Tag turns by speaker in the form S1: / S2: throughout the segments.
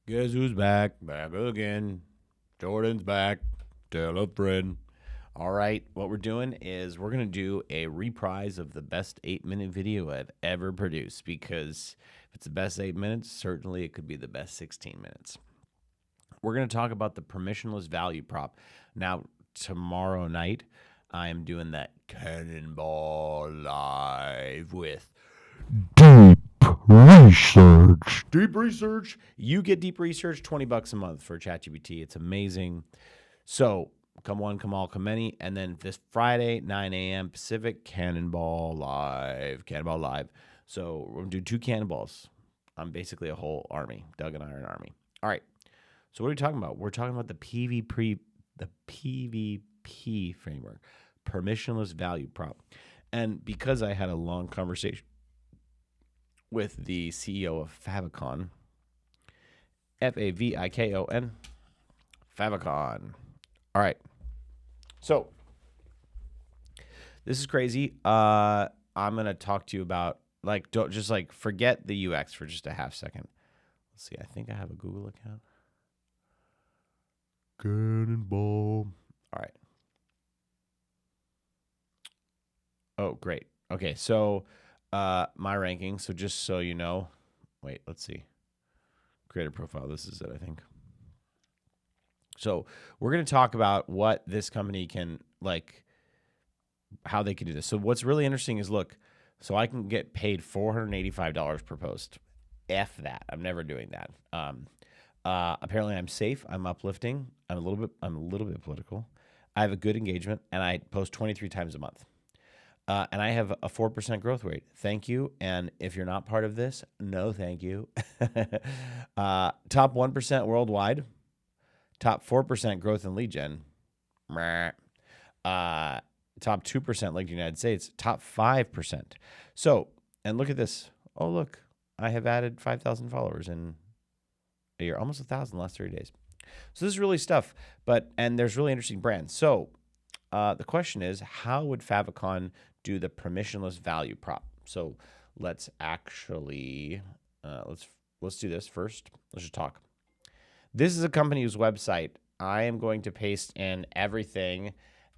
S1: Guess who's back? Back again. Jordan's back. Tell a friend. All right, what we're doing is we're going to do a reprise of the best 8-minute video I've ever produced because if it's the best 8 minutes, certainly it could be the best 16 minutes. We're going to talk about the permissionless value prop. Now, tomorrow night, I am doing that Cannonball Live with
S2: Deep research.
S1: Deep Research. You get Deep Research, $20 a month for ChatGPT. It's amazing. So come one, come all, come many. And then this Friday, 9 a.m. Pacific, Cannonball Live. Cannonball Live. So we're going to do 2 cannonballs. I'm basically a whole army. Doug and I are an army. All right. So what are we talking about? We're talking about the PVP framework, permissionless value prop. And because I had a long conversation with the CEO of Favikon, Favikon, Favikon. All right. So this is crazy. I'm going to talk to you about, don't just forget the UX for just a half second. Let's see. I think I have a Google account. Cannonball. All right. Oh, great. Okay. So my ranking. So just so you know, wait, let's see. Creator profile. This is it, I think. So we're going to talk about what this company can, how they can do this. So what's really interesting is, look, so I can get paid $485 per post. F that. I'm never doing that. Apparently I'm safe. I'm uplifting. I'm a little bit political. I have a good engagement, and I post 23 times a month. And I have a 4% growth rate. Thank you. And if you're not part of this, no thank you. Top 1% worldwide. Top 4% growth in lead gen. Top 2% like the United States. Top 5%. So, and look at this. Oh, look. I have added 5,000 followers in a year. Almost 1,000 last 30 days. So this is really stuff. And there's really interesting brands. So the question is, how would Favikon do the permissionless value prop? So let's actually, let's do this first. Let's just talk. This is a company whose website I am going to paste in everything.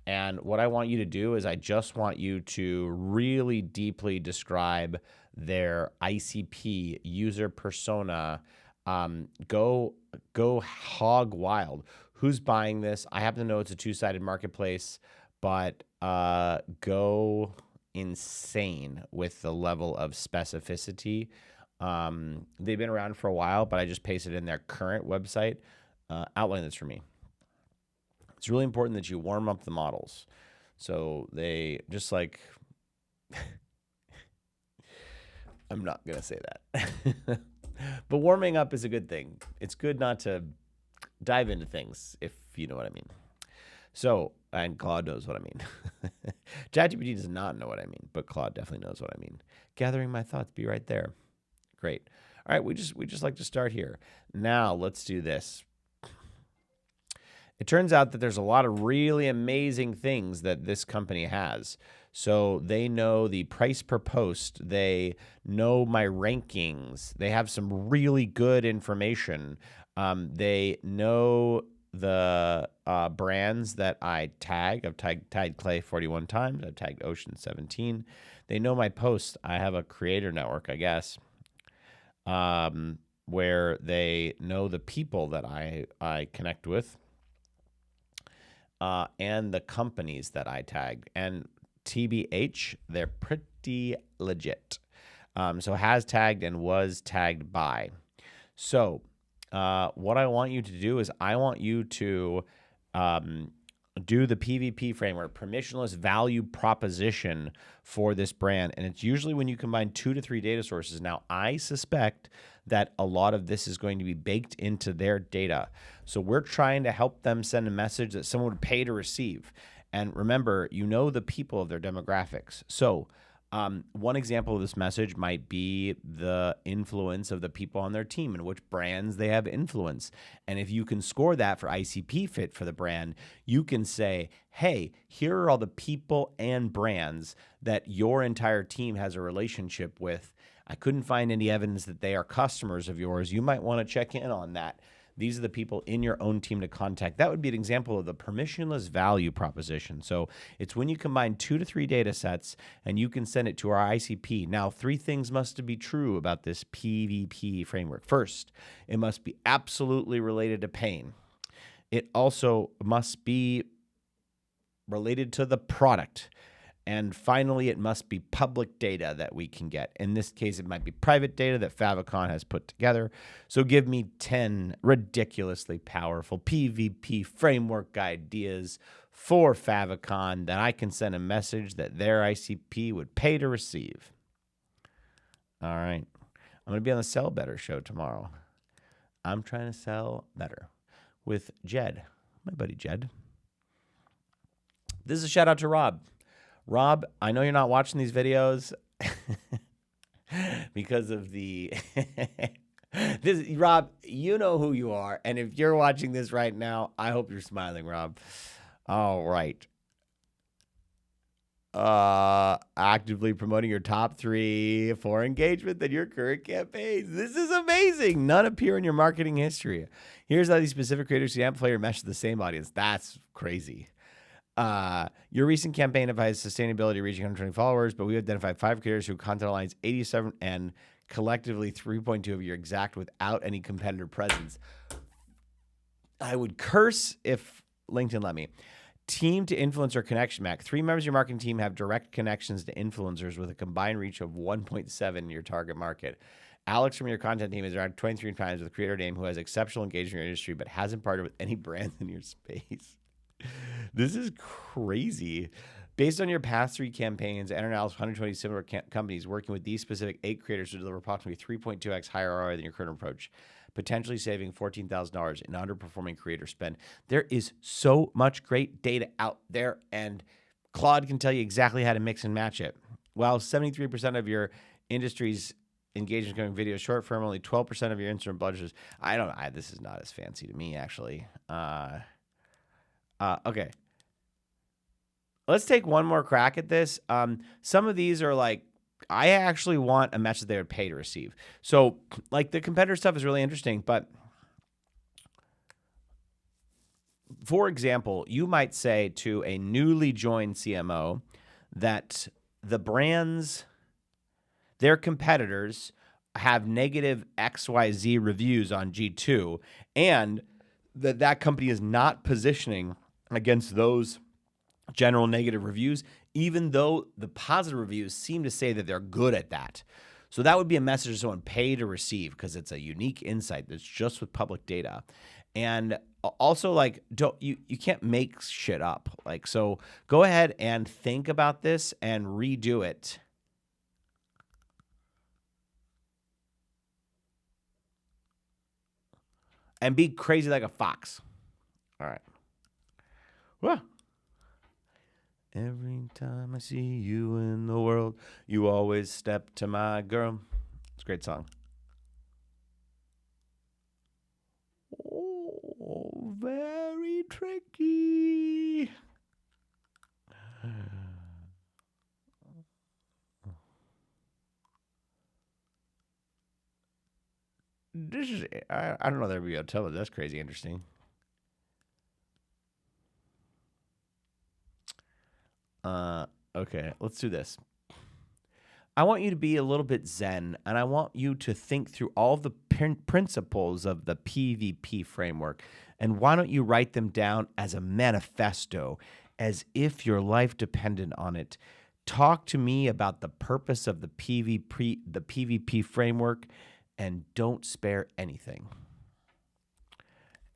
S1: And what I want you to do is I just want you to really deeply describe their ICP user persona. Go hog wild. Who's buying this? I happen to know it's a 2-sided marketplace, but go insane with the level of specificity. They've been around for a while, but I just pasted in their current website. Outline this for me. It's really important that you warm up the models. So they just I'm not going to say that. But warming up is a good thing. It's good not to dive into things, if you know what I mean. So, and Claude knows what I mean. ChatGPT does not know what I mean, but Claude definitely knows what I mean. Gathering my thoughts, be right there. Great. All right, we just like to start here. Now, let's do this. It turns out that there's a lot of really amazing things that this company has. So they know the price per post. They know my rankings. They have some really good information. They know the brands that I tag. I've tagged Clay 41 times. I've tagged Ocean 17. They know my posts. I have a creator network, I guess, where they know the people that I connect with. And the companies that I tagged. And TBH, they're pretty legit. So has tagged and was tagged by. So what I want you to do is I want you to do the PVP framework, permissionless value proposition for this brand. And it's usually when you combine 2 to 3 data sources. Now, I suspect that a lot of this is going to be baked into their data. So we're trying to help them send a message that someone would pay to receive. And remember, you know the people of their demographics. So one example of this message might be the influence of the people on their team and which brands they have influence. And if you can score that for ICP fit for the brand, you can say, hey, here are all the people and brands that your entire team has a relationship with. I couldn't find any evidence that they are customers of yours. You might want to check in on that. These are the people in your own team to contact. That would be an example of the permissionless value proposition. So it's when you combine 2 to 3 data sets and you can send it to our ICP. Now, 3 things must be true about this PVP framework. First, it must be absolutely related to pain. It also must be related to the product. And finally, it must be public data that we can get. In this case, it might be private data that Favikon has put together. So give me 10 ridiculously powerful PVP framework ideas for Favikon that I can send a message that their ICP would pay to receive. All right. I'm going to be on the Sell Better show tomorrow. I'm trying to sell better with Jed, my buddy Jed. This is a shout out to Rob. Rob, I know you're not watching these videos because of the Rob, you know who you are. And if you're watching this right now, I hope you're smiling, Rob. All right. Actively promoting your top 3 for engagement than your current campaigns. This is amazing. None appear in your marketing history. Here's how these specific creators can amplify your message to the same audience. That's crazy. Your recent campaign advised sustainability reaching 120 followers, but we identified 5 creators who content aligns 87 and collectively 3.2 of your exact without any competitor presence. I would curse if LinkedIn let me. Team to influencer connection map. 3 members of your marketing team have direct connections to influencers with a combined reach of 1.7 in your target market. Alex from your content team is around 23 times with a creator name who has exceptional engagement in your industry but hasn't partnered with any brands in your space. This is crazy. Based on your past 3 campaigns, Enter analysis 120 similar companies working with these specific 8 creators to deliver approximately 3.2x higher ROI than your current approach, potentially saving $14,000 in underperforming creator spend. There is so much great data out there, and Claude can tell you exactly how to mix and match it. While 73% of your industry's engagement coming video short form, only 12% of your Instagram budgets. This is not as fancy to me, actually. Okay. Let's take one more crack at this. Some of these are like, I actually want a message they would pay to receive. So, like, the competitor stuff is really interesting, but for example, you might say to a newly joined CMO that the brands, their competitors, have negative XYZ reviews on G2, and that company is not positioning against those general negative reviews, even though the positive reviews seem to say that they're good at that. So that would be a message someone pay to receive because it's a unique insight that's just with public data. And also, like, you can't make shit up. Like, so go ahead and think about this and redo it. And be crazy like a fox. All right. Well, every time I see you in the world, you always step to my girl. It's a great song. Oh, very tricky. This is, I don't know that we'll be able to tell, but that's crazy interesting. Okay, let's do this. I want you to be a little bit zen, and I want you to think through all the principles of the PVP framework. And why don't you write them down as a manifesto, as if your life depended on it? Talk to me about the purpose of the PVP framework, and don't spare anything.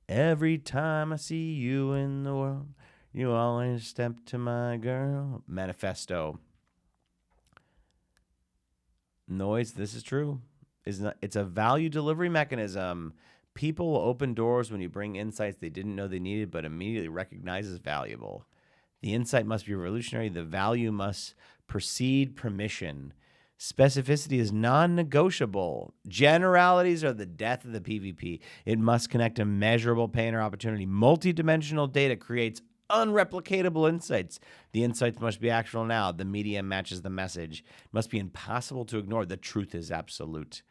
S1: Every time I see you in the world, you always step to my girl. Manifesto. Noise, this is true. It's a value delivery mechanism. People will open doors when you bring insights they didn't know they needed, but immediately recognize as valuable. The insight must be revolutionary. The value must precede permission. Specificity is non-negotiable. Generalities are the death of the PVP. It must connect to measurable pain or opportunity. Multidimensional data creates unreplicatable insights. The insights must be actionable now. The media matches the message. It must be impossible to ignore. The truth is absolute.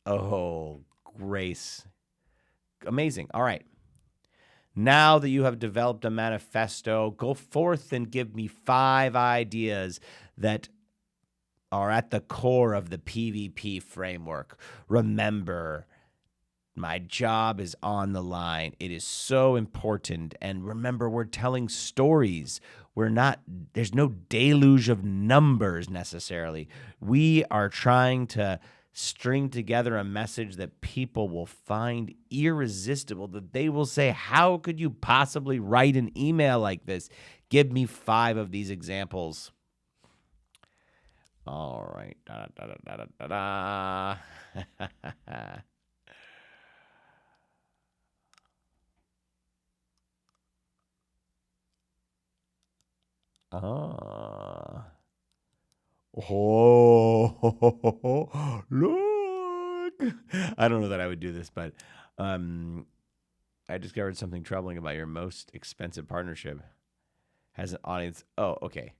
S1: Oh, grace. Amazing. All right. Now that you have developed a manifesto, go forth and give me 5 ideas that are at the core of the PvP framework. Remember, my job is on the line. It is so important. And remember, we're telling stories. There's no deluge of numbers necessarily. We are trying to string together a message that people will find irresistible, that they will say, how could you possibly write an email like this? Give me 5 of these examples. All right. Oh, look. I don't know that I would do this, but I discovered something troubling about your most expensive partnership. Has an audience. Oh, okay.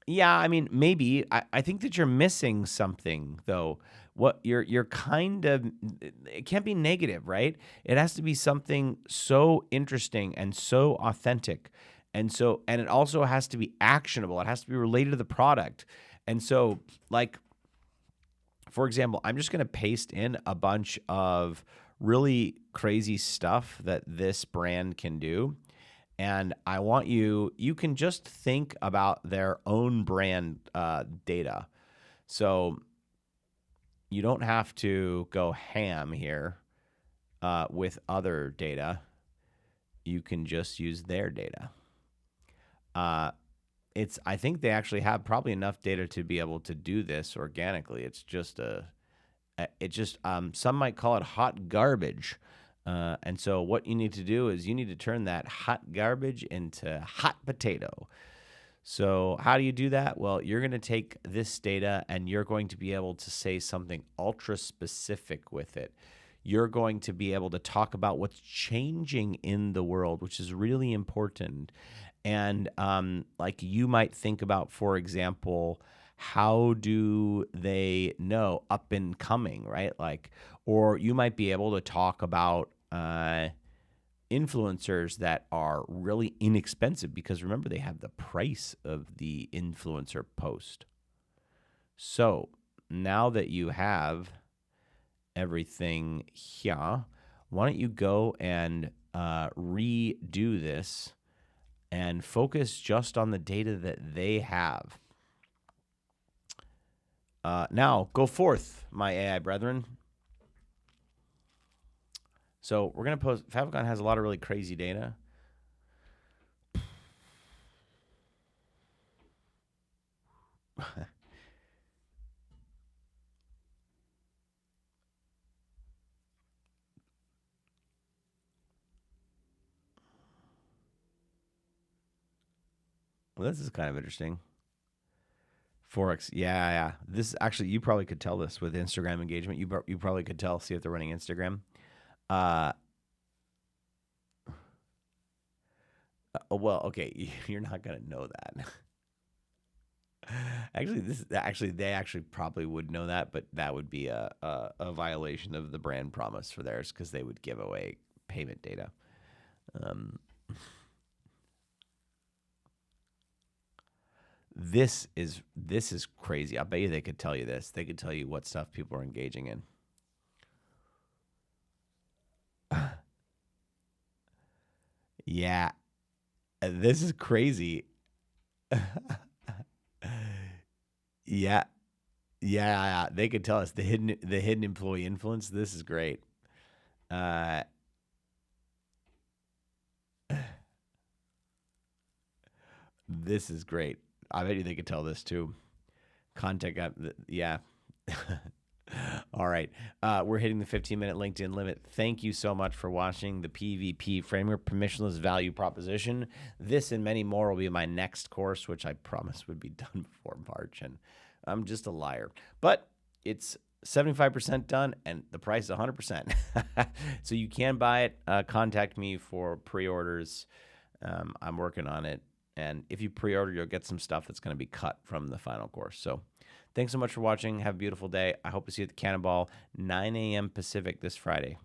S1: Yeah, I mean, maybe. I think that you're missing something, though. What you're kind of, it can't be negative, right? It has to be something so interesting and so authentic. And it also has to be actionable. It has to be related to the product. And so, like, for example, I'm just going to paste in a bunch of really crazy stuff that this brand can do. And I want you can just think about their own brand data. So you don't have to go ham here with other data. You can just use their data. I think they actually have probably enough data to be able to do this organically. It's just some might call it hot garbage. And so what you need to do is you need to turn that hot garbage into hot potato. So how do you do that? Well, you're going to take this data and you're going to be able to say something ultra specific with it. You're going to be able to talk about what's changing in the world, which is really important. And like you might think about, for example, how do they know up and coming, right? Like, or you might be able to talk about influencers that are really inexpensive, because remember, they have the price of the influencer post. So now that you have everything here, why don't you go and redo this and focus just on the data that they have. Now, go forth, my AI brethren. So we're going to post, Favikon has a lot of really crazy data. Well, this is kind of interesting. Forex, yeah. This actually, you probably could tell this with Instagram engagement. You probably could tell, see if they're running Instagram. Well, okay, you're not gonna know that. They actually probably would know that, but that would be a violation of the brand promise for theirs, because they would give away payment data. This is crazy. I bet you they could tell you this. They could tell you what stuff people are engaging in. Yeah, this is crazy. Yeah, they could tell us the hidden employee influence. This is great. This is great. I bet you they could tell this too. Contact app, yeah. All right. We're hitting the 15-minute LinkedIn limit. Thank you so much for watching the PvP Framework Permissionless Value Proposition. This and many more will be my next course, which I promise would be done before March, and I'm just a liar. But it's 75% done, and the price is 100%. So you can buy it. Contact me for pre-orders. I'm working on it. And if you pre-order, you'll get some stuff that's going to be cut from the final course. So thanks so much for watching. Have a beautiful day. I hope to see you at the Cannonball, 9 a.m. Pacific this Friday.